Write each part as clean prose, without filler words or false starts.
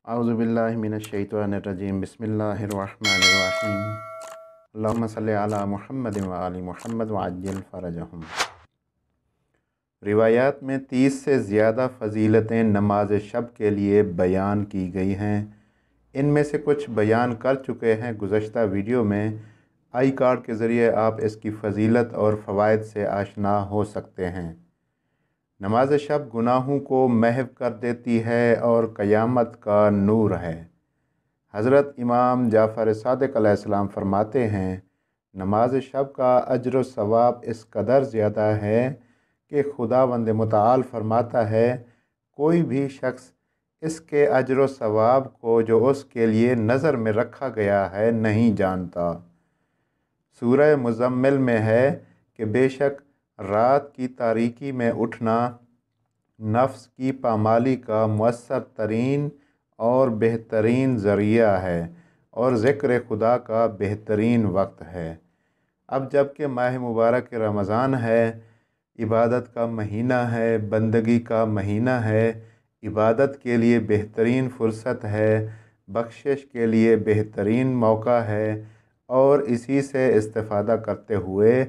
औज़ुबिल्लाहि मिनश्शैतानिर्रजीम बिस्मिल्लाहिर्रहमानिर्रहीम अल्लाहुम्मा सल्लि अला मुहम्मदिन व आलि मुहम्मद व अज्जिल फ़रजहुम। रिवायात में 30 से ज़्यादा फ़जीलतें नमाज शब के लिए बयान की गई हैं। इनमें से कुछ बयान कर चुके हैं गुज़श्ता वीडियो में। आई कार्ड के ज़रिए आप इसकी फ़जीलत और फ़वाइद से आशना हो सकते हैं। नमाज शब गुनाहों को महव कर देती है और क़यामत का नूर है। हज़रत इमाम जाफ़र सादिक़ अलैहिस्सलाम फरमाते हैं, नमाज शब का अज्र व सवाब इस कदर ज़्यादा है कि खुदावंद मुतआल फरमाता है, कोई भी शख्स इसके अज्र व सवाब को जो उसके लिए नज़र में रखा गया है नहीं जानता। सूरह मुज़म्मिल में है कि बेशक रात की तारीकी में उठना नफ्स की पामाली का मुअस्सर तरीन और बेहतरीन ज़रिया है और ज़िक्र खुदा का बेहतरीन वक्त है। अब जबकि माह मुबारक रमज़ान है, इबादत का महीना है, बंदगी का महीना है, इबादत के लिए बेहतरीन फ़ुर्सत है, बख्शिश के लिए बेहतरीन मौका है और इसी से इस्तिफ़ादा करते हुए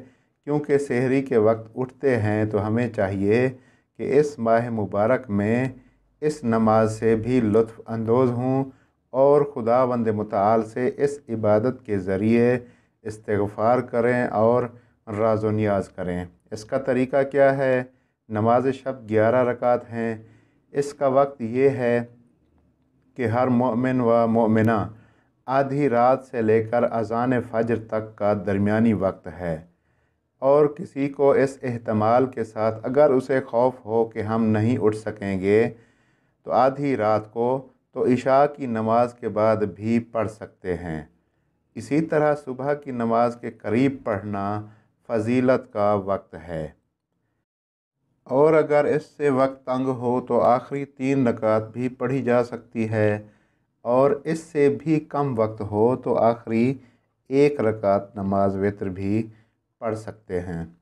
क्योंकि सहरी के वक्त उठते हैं तो हमें चाहिए कि इस माह मुबारक में इस नमाज से भी लुत्फ़ अंदोज़ हों और खुदावंद मुतआल से इस इबादत के ज़रिए इस्तिग़फ़ार करें और राज़ व नियाज़ करें। इसका तरीक़ा क्या है? नमाज शब 11 रकात हैं। इसका वक्त ये है कि हर मोमिन व मोमिना आधी रात से लेकर अज़ान फ़ज्र तक का दरमियानी वक्त है और किसी को इस एहतमाल के साथ अगर उसे खौफ हो कि हम नहीं उठ सकेंगे तो आधी रात को तो इशा की नमाज के बाद भी पढ़ सकते हैं। इसी तरह सुबह की नमाज के करीब पढ़ना फ़जीलत का वक्त है और अगर इससे वक्त तंग हो तो आखिरी 3 रकात भी पढ़ी जा सकती है और इससे भी कम वक्त हो तो आखिरी 1 रकात नमाज वितर भी पढ़ सकते हैं।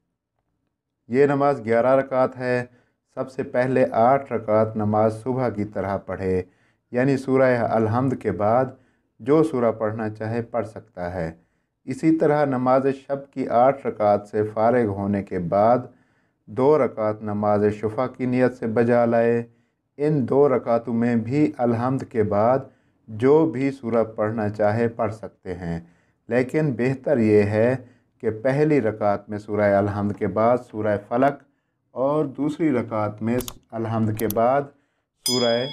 ये नमाज 11 रकात है। सबसे पहले 8 रकात नमाज सुबह की तरह पढ़े, यानी सूरह अल-हम्द के बाद जो सूरा पढ़ना चाहे पढ़ सकता है। इसी तरह नमाज शब की 8 रकात से फ़ारिग होने के बाद 2 रकात नमाज शुफ़ा की नियत से बजा लाए। इन 2 रकातों में भी अल-हम्द के बाद जो भी सूरा पढ़ना चाहे पढ़ सकते हैं, लेकिन बेहतर ये है कि पहली रकात में सूरह अल-हम्द के बाद सूरह फलक और दूसरी रकात में अल-हम्द के बाद सूरह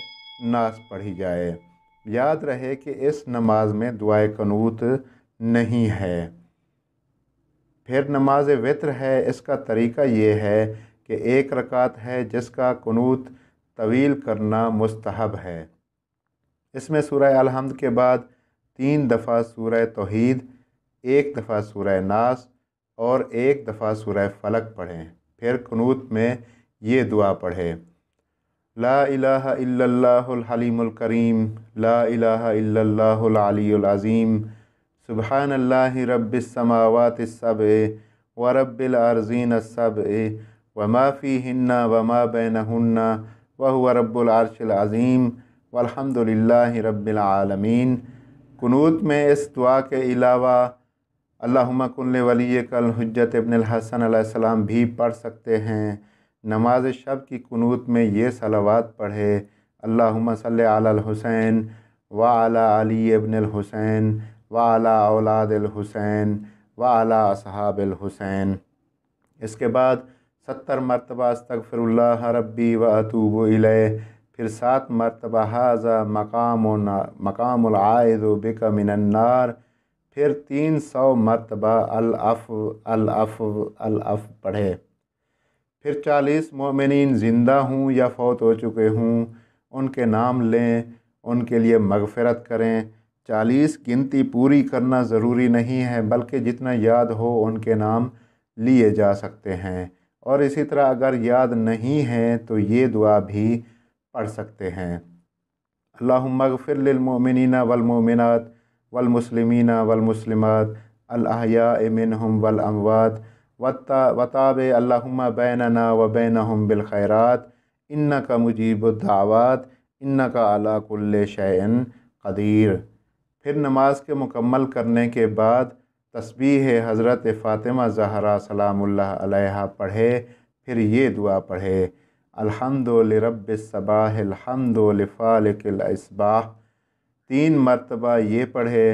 नास पढ़ी जाए। याद रहे कि इस नमाज में दुआए कनूत नहीं है। फिर नमाज वित्र है। इसका तरीक़ा ये है कि 1 रकात है जिसका कुनूत तवील करना मुस्तहब है। इसमें सूरह अल-हम्द के बाद 3 दफ़ा सूरह तौहीद, 1 दफ़ा सूरह नास और 1 दफ़ा सूरह फलक पढ़ें। फिर कुनूत में ये दुआ पढ़ें, ला इलाहा इल्लल्लाहुल हलीमुल करीम, ला इलाहा इल्लल्लाहुल अलीयुल अज़ीम, सुब्हानल्लाहि रब्बिस समावातिस सब'i व रब्बिल अर्ज़ीनस सब'i व मा फ़ीहिन्ना व मा बैनहुन्ना व हुवा रब्बुल अर्शिल अज़ीम वल्हम्दुलिल्लाहि रब्बिल आलमीन। कुनूत में इस दुआ के अलावा अल्लाहुम्मा कुन लिवलिय्यिकल हुज्जत इब्नुल हसन अलैहिस्सलाम भी पढ़ सकते हैं। नमाज शब की कुनूत में ये सलावात पढ़े, अल्लाहुम्मा सल्लि अलल हुसैन व अला अली इब्नुल हुसैन व अला औलादिल हुसैन व अला असहाबिल हुसैन। इसके बाद 70 मरतबा अस्तगफिरुल्लाह रब्बी व अतूबु इलैह, फिर 7 मरतबा हाज़ा मकामुल आइज़ु बिका मिनन नार, फिर 300 मरतबा अल-अफ़ पढ़े। फिर 40 मोमिनीन ज़िंदा हूँ या फ़ौत हो चुके हूँ उनके नाम लें, उनके लिए मग़फ़िरत करें। 40 गिनती पूरी करना ज़रूरी नहीं है, बल्कि जितना याद हो उनके नाम लिए जा सकते हैं। और इसी तरह अगर याद नहीं है तो ये दुआ भी पढ़ सकते हैं, अल्लाहुम्मा अग़फ़िर लिल मोमिनीना वल मोमिनात वल मुस्लिमीना वल मुस्लिमात अल अहयाए मिनहुम वल अमवात वताबे अल्लाहुम्मा बैनना व बैनहुम बिल खैरात इन्नका मुजीबुद दावात इन्नका अला कुल्ले शैइन क़दीर। फिर नमाज के मुकम्मल करने के बाद तस्बीह हज़रत फ़ातिमा ज़हरा सलामुल्लाह अलैहा पढ़े। फिर ये दुआ पढ़े, अल्हम्दु लिरब्बिस सबाहिल हम्दु लिफ़ालिकिल इस्बाह। 3 मरतबा ये पढ़े,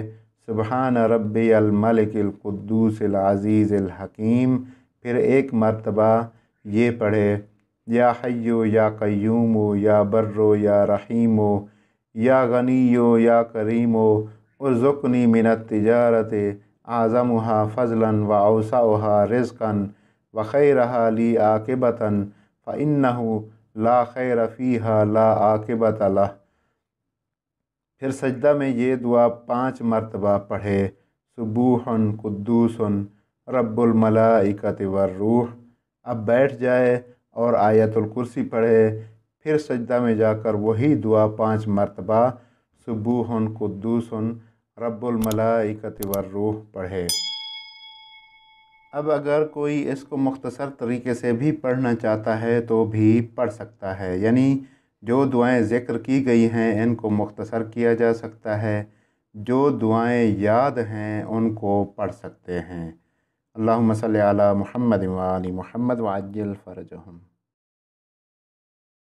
सुबहान रब्बियल मलिकिल कुद्दूसिल अज़ीज़िल हकीम। फिर 1 मरतबा ये पढ़े, या हय्यु या क़य्यूमु या बर्रो या रहीमु या गनियो या करीमो उर्ज़ुक़नी मिनत तिजारति आज़मुहा फ़ज़लन व औसअहा रिज़्क़न व खैरहा ली आक़िबतन फ़इन्नहु ला खैर फ़ीहा ला आक़िबत लह। फिर सजदा में ये दुआ 5 मरतबा पढ़े, सुबूहुन कुद्दूसुन रब्बुल मलाइकति वर्रूह। अब बैठ जाए और आयतुल कुर्सी पढ़े। फिर सजदा में जाकर वही दुआ 5 मरतबा सुबूहुन कुद्दूसुन रब्बुल मलाइकति वर्रूह पढ़े। अब अगर कोई इसको मुख्तसर तरीके से भी पढ़ना चाहता है तो भी पढ़ सकता है, यानी जो दुआएं ज़िक्र की गई हैं इनको मुख्तसर किया जा सकता है, जो दुआएं याद हैं उनको पढ़ सकते हैं। अल्लाहुम्मा सल्लि अला मुहम्मद व आलि मुहम्मद व अज्जिल फ़रजहुम।